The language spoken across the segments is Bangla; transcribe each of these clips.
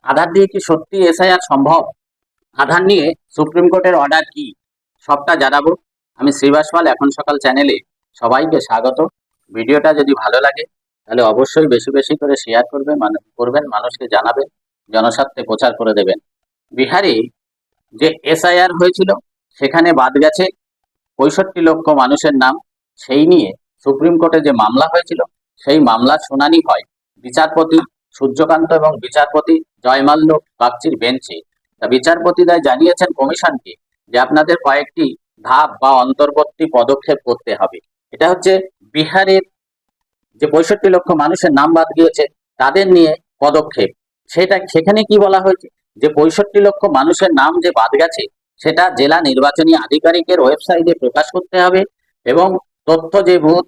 আধার দিয়ে কি সত্যি এসআইআর সম্ভব? আধার নিয়ে সুপ্রিম কোর্টের অর্ডার কি, সবটা জানাবো। আমি শ্রীবাস পাল, এখন সকাল চ্যানেলে সবাইকে স্বাগত। ভিডিওটা যদি ভালো লাগে তাহলে অবশ্যই বেশি বেশি করে শেয়ার করবেন, মানুষকে জানাবেন, জনস্বার্থে প্রচার করে দেবেন। বিহারে যে এসআইআর হয়েছিল সেখানে বাদ গেছে 65 লক্ষ মানুষের নাম। সেই নিয়ে সুপ্রিম কোর্টে যে মামলা হয়েছিল সেই মামলার শুনানি হয় বিচারপতি সূর্যকান্ত এবং বিচারপতি জয়মাল্য বাগচির বেঞ্চে। তা বিচারপতিরা জানিয়েছেন কমিশনকে যে আপনাদের কয়েকটি ধাপ বা অন্তর্বর্তী পদক্ষেপ করতে হবে। এটা হচ্ছে বিহারের যে 65 লক্ষ মানুষের নাম বাদ গিয়েছে তাদের নিয়ে পদক্ষেপ। সেখানে কি বলা হয়েছে যে 65 লক্ষ মানুষের নাম যে বাদ গেছে সেটা জেলা নির্বাচনী আধিকারিকের ওয়েবসাইটে প্রকাশ করতে হবে এবং তথ্য যে বুথ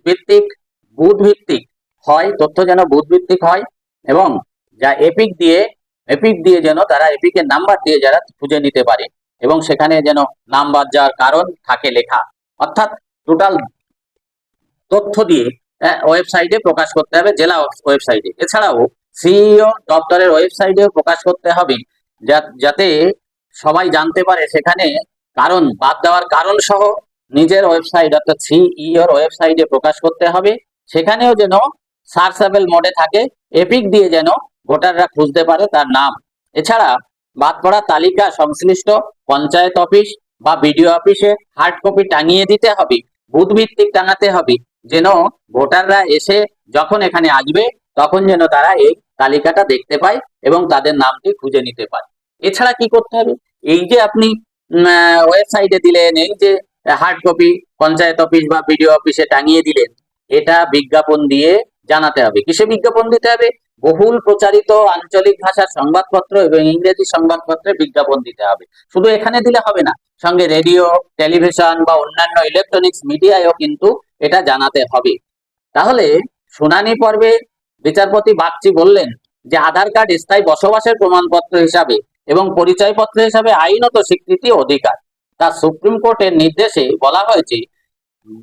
ভিত্তিক হয়, তথ্য যেন বুথ ভিত্তিক হয় এবং যা এপিক দিয়ে যেন তারা এপিকের নাম্বার দিয়ে যারা খুঁজে নিতে পারে এবং সেখানে যেন নাম বাদ যাওয়ার কারণ থাকে লেখা, অর্থাৎ টোটাল তথ্য দিয়ে ওয়েবসাইটে প্রকাশ করতে হবে, জেলা ওয়েবসাইটে। এছাড়াও সিইও দপ্তরের ওয়েবসাইটেও প্রকাশ করতে হবে যাতে সবাই জানতে পারে সেখানে কারণ বাদ দেওয়ার কারণ সহ নিজের ওয়েবসাইট অর্থাৎ সিইওর ওয়েবসাইটে প্রকাশ করতে হবে। সেখানেও যেন সার্চেবল মোডে থাকে, এপিক দিয়ে যেন ভোটাররা খুঁজতে পারে তার নাম। এছাড়া বাদ পড়া তালিকা সংশ্লিষ্ট পঞ্চায়েত অফিস বা বিডিও অফিসে হার্ড কপি টাঙিয়ে দিতে হবে, বুথ ভিত্তিক টাঙাতে হবে, যেন ভোটাররা এসে যখন এখানে আসবে তখন যেন তারা এই তালিকাটা দেখতে পায় এবং তাদের নামটি খুঁজে নিতে পারে। এছাড়া কি করতে হবে, এই যে আপনি ওয়েবসাইটে দিলেন, এই যে হার্ড কপি পঞ্চায়েত অফিস বা বিডিও অফিসে টাঙিয়ে দিলেন, এটা বিজ্ঞাপন দিয়ে জানাতে হবে। কিসে বিজ্ঞাপন দিতে হবে? বহুল প্রচারিত আঞ্চলিক ভাষার সংবাদপত্র এবং ইংরেজি সংবাদপত্রে বিজ্ঞাপন দিতে হবে। শুধু এখানে দিলে হবে না, সঙ্গে রেডিও, টেলিভিশন বা অন্যান্য ইলেকট্রনিক্স মিডিয়ায়ও কিন্তু এটা জানাতে হবে। তাহলে শুনানি পর্বে বিচারপতি বাগচি বললেন যে আধার কার্ড স্থায়ী বসবাসের প্রমাণপত্র হিসাবে এবং পরিচয়পত্র হিসাবে আইনত স্বীকৃতি অধিকার। তা সুপ্রিম কোর্টের নির্দেশে বলা হয়েছে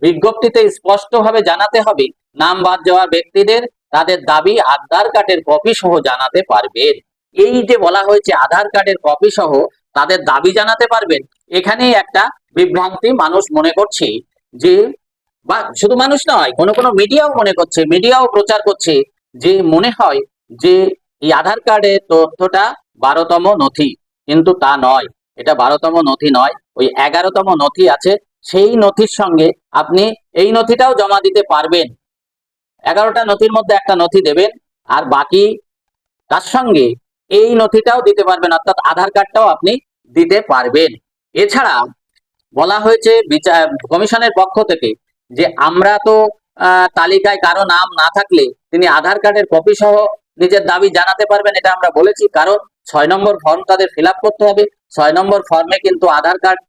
বিজ্ঞপ্তিতে স্পষ্টভাবে জানাতে হবে নাম বাদ যাওয়া ব্যক্তিদের তাদের দাবি আধার কার্ডের কপি সহ জানাতে পারবেন। এই যে বলা হয়েছে আধার কার্ডের কপি সহ তাদের দাবি জানাতে পারবেন, এখানেই একটা বিভ্রান্তি মানুষ মনে করছে যে, বা শুধু মানুষ নয়, কোনো মিডিয়াও মনে করছে, মিডিয়াও প্রচার করছে যে মনে হয় যে এই আধার কার্ডের তথ্যটা 12তম নথি, কিন্তু তা নয়। এটা 12তম নথি নয়, ওই 11তম নথি আছে। সেই নথির সঙ্গে আপনি এই নথিটাও জমা দিতে পারবেন। 11টা নথির মধ্যে একটা নথি দেবেন আর বাকি তার সঙ্গে এই নথিটাও দিতে পারবেন, অর্থাৎ আধার কার্ডটাও আপনি দিতে পারবেন। এছাড়া বলা হয়েছে কমিশনের পক্ষ থেকে যে আমরা তো তালিকায় কারো নাম না থাকলে তিনি আধার কার্ডের কপি সহ নিজের দাবি জানাতে পারবেন, এটা আমরা বলেছি। কারণ 6 নম্বর ফর্ম তাদের ফিল আপ করতে হবে। 6 নম্বর ফর্মে কিন্তু আধার কার্ড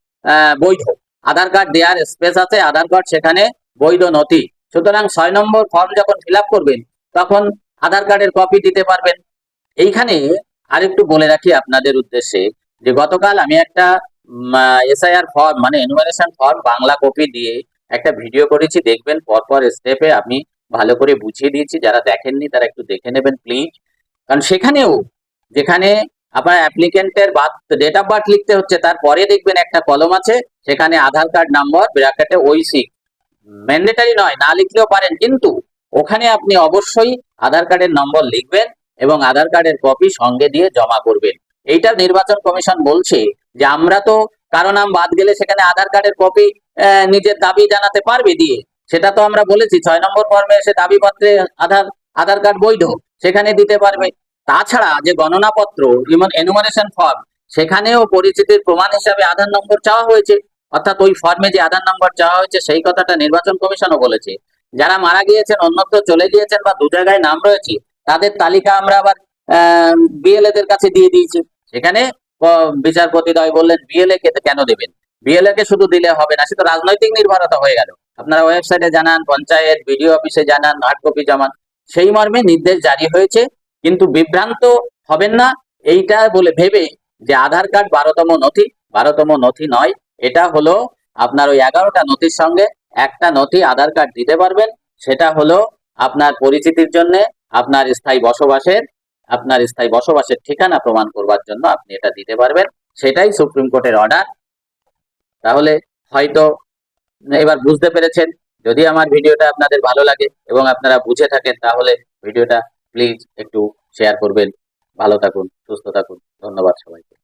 বৈধ, আধার কার্ড দেওয়ার স্পেস আছে, আধার কার্ড সেখানে বৈধ নথি। সুতরাং 6 নম্বর ফর্ম যখন ফিল আপ করবেন তখন আধার কার্ডের কপি দিতে পারবেন। এইখানে আরেকটু বলে রাখি আপনাদের উদ্দেশ্যে যে গতকাল আমি একটা এসআইআর ফর্ম মানে এনুমারেশন ফর্ম বাংলা কপি দিয়ে একটা ভিডিও করেছি, দেখবেন পরপর স্টেপে আমি ভালো করে বুঝিয়ে দিয়েছি। যারা দেখেননি তারা একটু দেখে নেবেন প্লিজ। কারণ সেখানেও যেখানে আপনার অ্যাপ্লিকেন্টের ডেট অফ বার্থ লিখতে হচ্ছে, তারপরে দেখবেন একটা কলম আছে, সেখানে আধার কার্ড নাম্বার ব্র্যাকেটে ওইসি, ম্যান্ডেটারি নয়, না লিখলেও পারেন, কিন্তু ওখানে আপনি অবশ্যই আধার কার্ডের নম্বর লিখবেন এবং আধার কার্ডের কপি সঙ্গে দিয়ে জমা করবেন। এইটা নির্বাচন কমিশন বলছে যে আমরা তো কারো নাম বাদ গেলে সেখানে আধার কার্ডের কপি নিজের দাবি জানাতে পারবে দিয়ে, সেটা তো আমরা বলেছি। 6 নম্বর ফর্মে এসে দাবিপত্রে আধার কার্ড বৈধ, সেখানে দিতে পারবে। তাছাড়া যে গণনাপত্র যেমন এনুমারেশন ফর্ম, সেখানেও পরিচিতির প্রমাণ হিসাবে আধার নম্বর চাওয়া হয়েছে, অর্থাৎ ওই ফর্মে যে আধার নম্বর চাওয়া হয়েছে সেই কথাটা নির্বাচন কমিশনও বলেছে। যারা মারা গিয়েছেন, অন্যত্র চলে গিয়েছেন বা দু জায়গায় নাম রয়েছে, তাদের তালিকা আমরা আবার বিএলএ দের কাছে দিয়ে দিয়েছি। সেখানে বিচারপতিদ্বয় বললেন বিএলএ কে কেন দেবেন, বিএলএ কে শুধু দিলে হবে না, সে তো রাজনৈতিক নির্ভরতা হয়ে গেল। আপনারা ওয়েবসাইটে জানান, পঞ্চায়েত বিডিও অফিসে জানান, হার্ড কপি জমান, সেই মর্মে নির্দেশ জারি হয়েছে। কিন্তু বিভ্রান্ত হবেন না এইটা বলে ভেবে যে আধার কার্ড 12তম নথি, 12তম নথি নয়। এটা হলো আপনার ওই 11টা নথির সঙ্গে একটা নথি আধার কার্ড দিতে পারবেন, সেটা হলো আপনার পরিচিতির জন্য, আপনার স্থায়ী বসবাসের আপনার স্থায়ী বসবাসের ঠিকানা প্রমাণ করবার জন্য আপনি এটা দিতে পারবেন। সেটাই সুপ্রিম কোর্টের অর্ডার। তাহলে হয়তো এবার বুঝতে পেরেছেন। যদি আমার ভিডিওটা আপনাদের ভালো লাগে এবং আপনারা বুঝে থাকেন, তাহলে ভিডিওটা প্লিজ একটু শেয়ার করবেন। ভালো থাকুন, সুস্থ থাকুন। ধন্যবাদ সবাইকে।